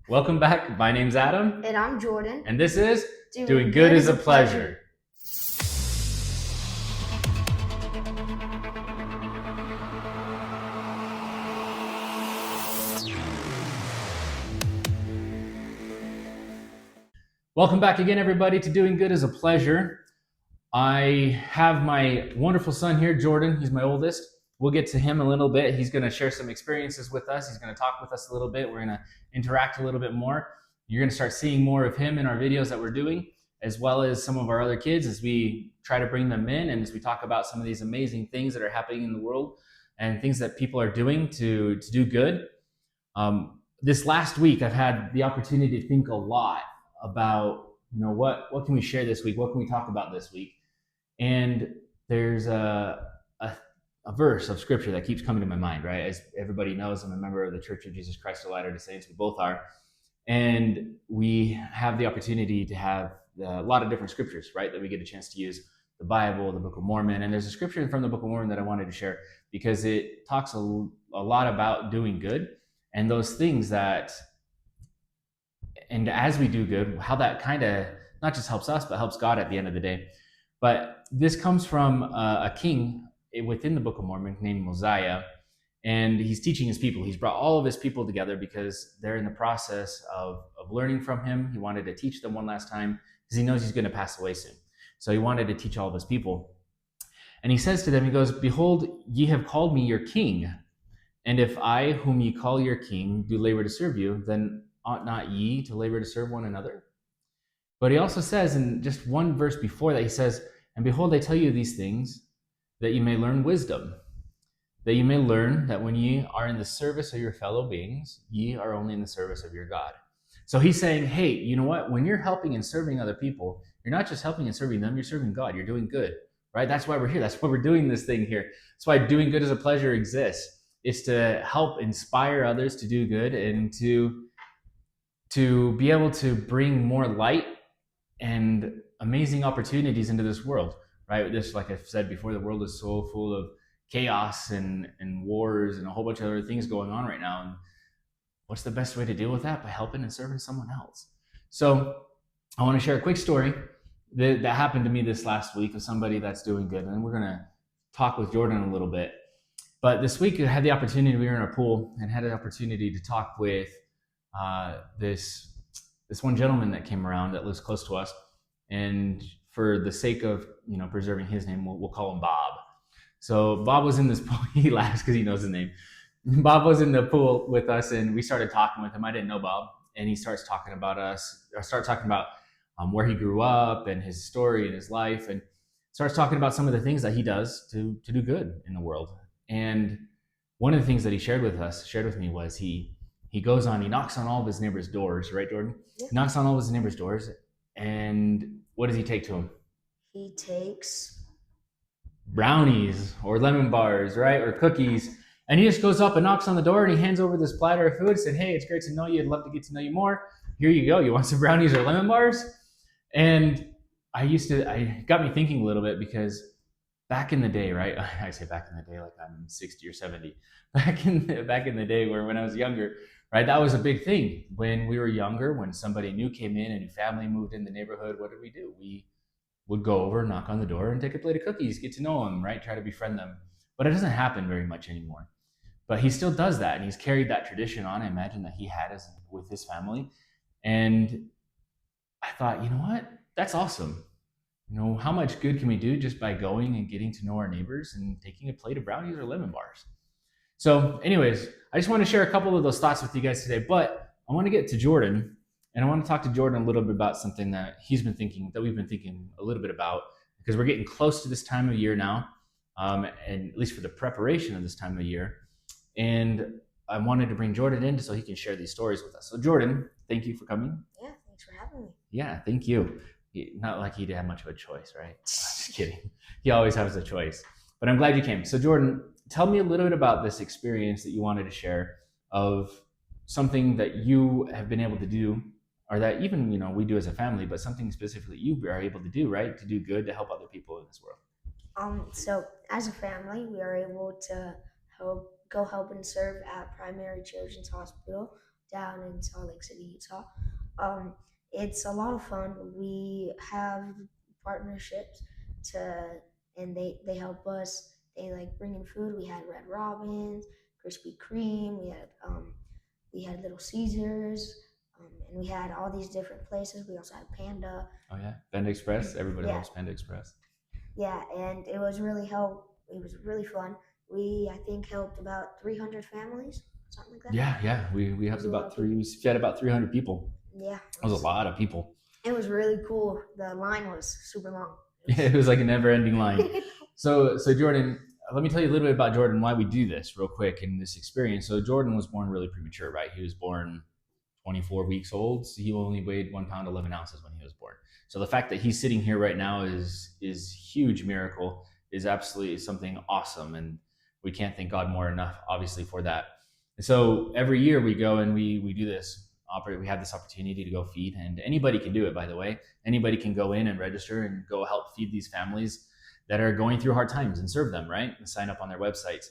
Welcome back. My name's Adam. And I'm Jordan. And this is Doing Good is a Pleasure. Welcome back again, everybody, to Doing Good is a Pleasure. I have my wonderful son here, Jordan. He's my oldest. We'll get to him a little bit. He's going to share some experiences with us. He's going to talk with us a little bit. We're going to interact a little bit more. You're going to start seeing more of him in our videos that we're doing, as well as some of our other kids as we try to bring them in and as we talk about some of these amazing things that are happening in the world and things that people are doing to do good. This last week, I've had the opportunity to think a lot about, what can we share this week? What can we talk about this week? And there's a verse of scripture that keeps coming to my mind, right? As everybody knows, I'm a member of the Church of Jesus Christ of Latter-day Saints. We both are. And we have the opportunity to have a lot of different scriptures, right? That we get a chance to use: the Bible, the Book of Mormon. And there's a scripture from the Book of Mormon that I wanted to share because it talks a lot about doing good and those things that, and as we do good, how that kind of not just helps us, but helps God at the end of the day. But this comes from a king within the Book of Mormon named Mosiah, and he's teaching his people. He's brought all of his people together because they're in the process of learning from him. He wanted to teach them one last time because he knows he's going to pass away soon. So he wanted to teach all of his people. And he says to them, he goes, "Behold, ye have called me your king. And if I, whom ye call your king, do labor to serve you, then ought not ye to labor to serve one another?" But he also says in just one verse before that, he says, "And behold, I tell you these things, that you may learn wisdom, that you may learn that when ye are in the service of your fellow beings, ye are only in the service of your God." So he's saying, hey, you know what? When you're helping and serving other people, you're not just helping and serving them, you're serving God. You're doing good, right? That's why we're here. That's why we're doing this thing here. That's why Doing Good as a Pleasure exists. It's to help inspire others to do good and to be able to bring more light and amazing opportunities into this world, right? This, like I've said before, the world is so full of chaos and wars and a whole bunch of other things going on right now. And what's the best way to deal with that? By helping and serving someone else. So I want to share a quick story that happened to me this last week of somebody that's doing good. And then we're going to talk with Jordan a little bit. But this week I had the opportunity, we were in our pool and had an opportunity to talk with this one gentleman that came around that lives close to us. And for the sake of preserving his name, we'll call him Bob. So Bob was in this pool. He laughs because he knows his name. Bob was in the pool with us, and we started talking with him. I didn't know Bob, and he starts talking about us. I start talking about where he grew up and his story and his life, and starts talking about some of the things that he does to do good in the world. And one of the things that he shared with me, was he goes on, he knocks on all of his neighbors' doors, right, Jordan? Yeah. He knocks on all of his neighbors' doors, and what does he take to him? He takes brownies or lemon bars, right? Or cookies. And he just goes up and knocks on the door and he hands over this platter of food and said, "Hey, it's great to know you. I'd love to get to know you more. Here you go. You want some brownies or lemon bars?" And I got me thinking a little bit, because back in the day, right? I say back in the day like I'm 60 or 70. Back in the day when I was younger, right? That was a big thing. When we were younger, when somebody new came in, a new family moved in the neighborhood, what did we do? We would go over, knock on the door, and take a plate of cookies, get to know them, right? Try to befriend them. But it doesn't happen very much anymore. But he still does that, and he's carried that tradition on. I imagine that he had with his family. And I thought, you know what? That's awesome. How much good can we do just by going and getting to know our neighbors and taking a plate of brownies or lemon bars? So, anyways, I just want to share a couple of those thoughts with you guys today. But I want to get to Jordan, and I want to talk to Jordan a little bit about something that we've been thinking a little bit about, because we're getting close to this time of year now, and at least for the preparation of this time of year. And I wanted to bring Jordan in so he can share these stories with us. So, Jordan, thank you for coming. Yeah, thanks for having me. Yeah, thank you. Not like he had much of a choice, right? Just kidding. He always has a choice. But I'm glad you came. So, Jordan, tell me a little bit about this experience that you wanted to share, of something that you have been able to do, or that even we do as a family, but something specifically you are able to do, right? To do good, to help other people in this world. So as a family, we are able to help and serve at Primary Children's Hospital down in Salt Lake City, Utah. Um, it's a lot of fun. We have partnerships to, and they help us. They like bring in food. We had Red Robins, Krispy Kreme. We had Little Caesars, and we had all these different places. We also had Panda. Oh yeah, Panda Express. Everybody Yeah, loves Panda Express. yeah, and it was really fun. We I think helped about 300 families, something like that. Yeah, yeah. We It helped was a lot about of people. we fed about 300 people. Yeah, That was a lot of people. it was really cool. The line was super long. It was like a never-ending line. So Jordan, let me tell you a little bit about Jordan, why we do this real quick in this experience. So Jordan was born really premature, right? He was born 24 weeks old. So he only weighed 1 pound 11 ounces when he was born. So the fact that he's sitting here right now is huge miracle, is absolutely something awesome, and we can't thank God more enough, obviously, for that. And so every year we go and we do this operate. We have this opportunity to go feed, and anybody can do it. By the way, anybody can go in and register and go help feed these families that are going through hard times and serve them, right? And sign up on their websites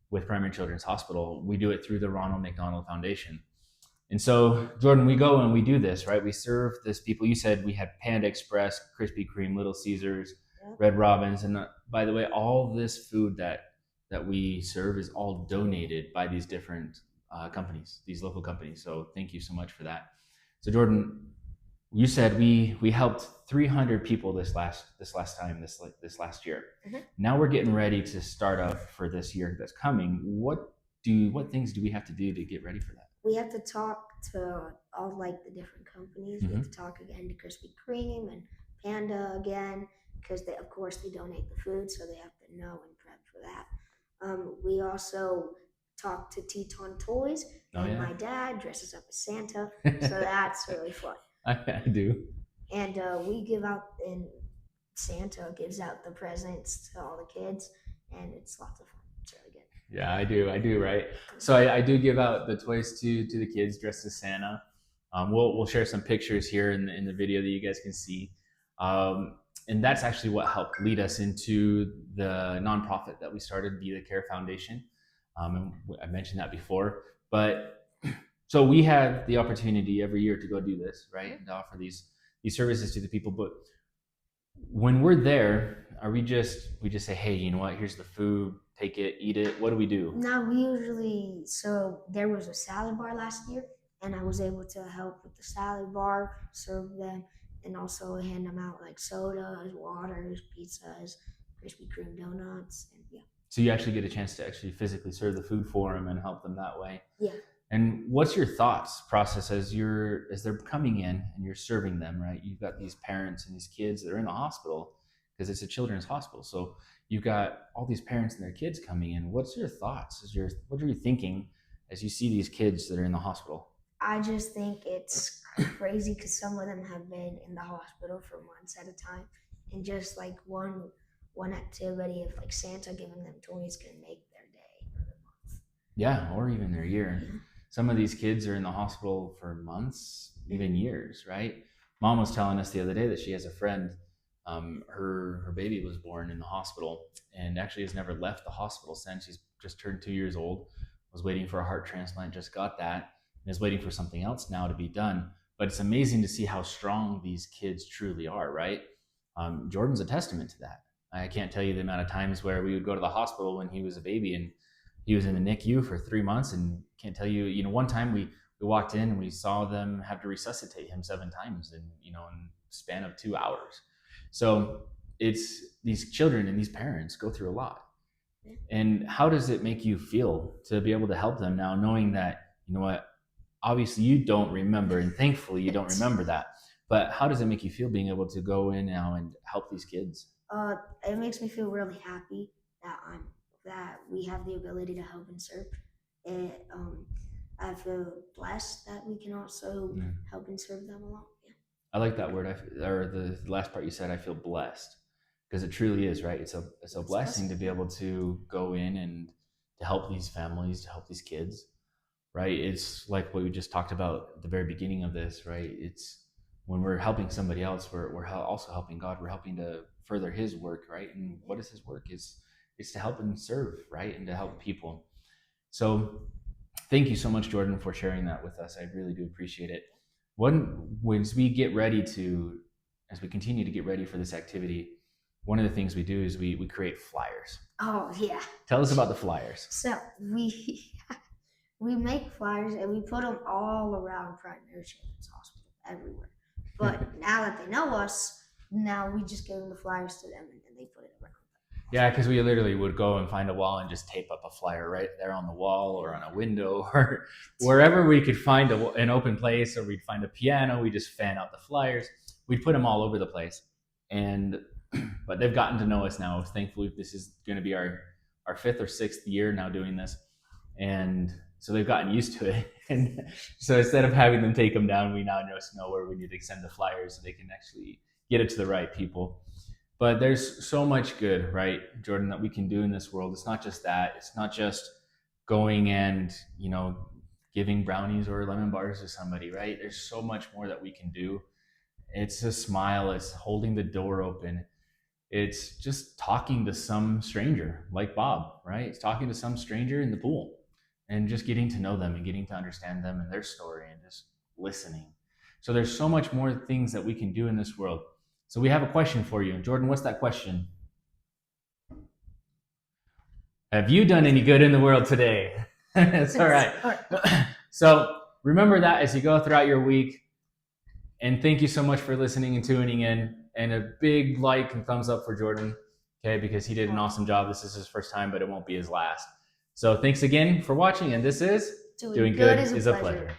with Primary Children's Hospital. We do it through the Ronald McDonald Foundation. And so, Jordan, we go and we do this, right? We serve this people. You said we had Panda Express, Krispy Kreme, Little Caesars, Red Robins, and by the way, all this food that we serve is all donated by these different companies, these local companies. So, thank you so much for that. So, Jordan, you said we helped 300 people this last last year. Mhm. Now we're getting ready to start up for this year that's coming. What things do we have to do to get ready for that? We have to talk to all like the different companies. We have to talk again to Krispy Kreme and Panda again because they, of course, they donate the food, so they have to know and prep for that. We also talk to Teton Toys, Oh, and yeah. my dad dresses up as Santa, so that's really fun. I do. And we give out, and Santa gives out the presents to all the kids, and it's lots of fun. It's really good. Yeah, I do, right? So I do give out the toys to the kids dressed as Santa. We'll share some pictures here in the video that you guys can see. And that's actually what helped lead us into the nonprofit that we started, Be the Care Foundation. And I mentioned that before. But so we have the opportunity every year to go do this, right? And offer these services to the people. But when we're there, are we just say, hey, you know what? Here's the food. Take it, eat it. What do we do? Now we usually, so there was a salad bar last year, and I was able to help with the salad bar, serve them, and also hand them out like sodas, waters, pizzas, Krispy Kreme donuts, and yeah. So you actually get a chance to actually physically serve the food for them and help them that way. Yeah. And what's your thoughts process as they're coming in and you're serving them, right? You've got these parents and these kids that are in the hospital because it's a children's hospital. So you've got all these parents and their kids coming in. What's your thoughts? What are you thinking as you see these kids that are in the hospital? I just think it's crazy because some of them have been in the hospital for months at a time, and just like one activity of like Santa giving them toys can make their day or their month. Yeah, or even their year. Yeah. Some of these kids are in the hospital for months, even years, right? Mom was telling us the other day that she has a friend. Her baby was born in the hospital and actually has never left the hospital since. She's just turned 2 years old, was waiting for a heart transplant, just got that, and is waiting for something else now to be done. But it's amazing to see how strong these kids truly are, right? Jordan's a testament to that. I can't tell you the amount of times where we would go to the hospital when he was a baby and he was in the NICU for 3 months, and can't tell you, one time we walked in and we saw them have to resuscitate him 7 times in span of 2 hours. So it's these children and these parents go through a lot. And how does it make you feel to be able to help them now, knowing that, obviously you don't remember, and thankfully you don't remember that, but how does it make you feel being able to go in now and help these kids? It makes me feel really happy that we have the ability to help and serve. It, I feel blessed that we can also help and serve them along. Yeah. I like that word, or the last part you said. I feel blessed because it truly is, right? It's a blessing to be able to go in and to help these families, to help these kids, right? It's like what we just talked about at the very beginning of this, right? It's when we're helping somebody else, we're also helping God. We're helping to further His work, right? And what is His work? It's to help and serve, right? And to help people. So thank you so much, Jordan, for sharing that with us. I really do appreciate it. As we get ready to, as we continue to get ready for this activity, one of the things we do is we create flyers. Oh yeah. Tell us about the flyers. So we make flyers and we put them all around Primary Children's Hospital, everywhere. But now that they know us, now we just give them the flyers to them and then they put it around. Yeah, because we literally would go and find a wall and just tape up a flyer right there on the wall or on a window or wherever we could find an open place, or we'd find a piano. We just fan out the flyers. We'd put them all over the place. And but they've gotten to know us now. Thankfully, this is going to be our 5th or 6th year now doing this. And so they've gotten used to it. And so instead of having them take them down, we now just know where we need to send the flyers so they can actually get it to the right people. But there's so much good, right, Jordan, that we can do in this world. It's not just that. It's not just going and, giving brownies or lemon bars to somebody, right? There's so much more that we can do. It's a smile. It's holding the door open. It's just talking to some stranger like Bob, right? It's talking to some stranger in the pool and just getting to know them and getting to understand them and their story and just listening. So there's so much more things that we can do in this world. So we have a question for you. Jordan, what's that question? Have you done any good in the world today? It's all right. So remember that as you go throughout your week. And thank you so much for listening and tuning in. And a big like and thumbs up for Jordan, okay, because he did an awesome job. This is his first time, but it won't be his last. So thanks again for watching. And this is Doing Good is a Pleasure.